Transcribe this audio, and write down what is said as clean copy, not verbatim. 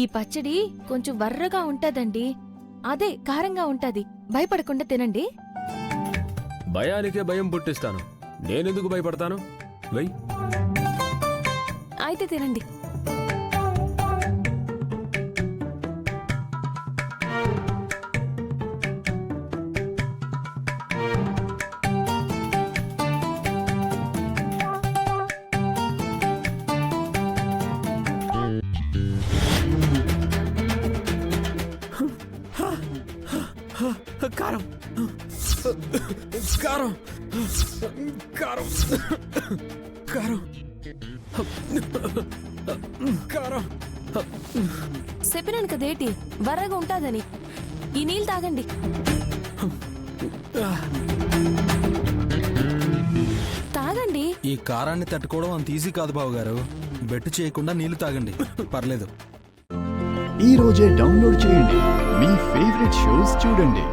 ఈ పచ్చడి కొంచెం వర్రగా ఉంటదండి. అదే కారంగా ఉంటది. భయపడకుండా తినండి. భయానికే భయం పుట్టిస్తాను. నేనెందుకు భయపడతాను? వెయ్. అయితే తినండి. కారం కారం కారం కారం కారం. చెప్పినాను కదేటి వర్రగా ఉంటాదని. ఈ నీళ్ళు తాగండి. తాగండి. ఈ కారాన్ని తట్టుకోవడం అంత ఈజీ కాదు బావగారు. బెట్టు చేయకుండా నీళ్లు తాగండి, పర్లేదు. ఈ రోజే డౌన్లోడ్ చేయండి, మీ ఫేవరెట్ షోస్ చూడండి.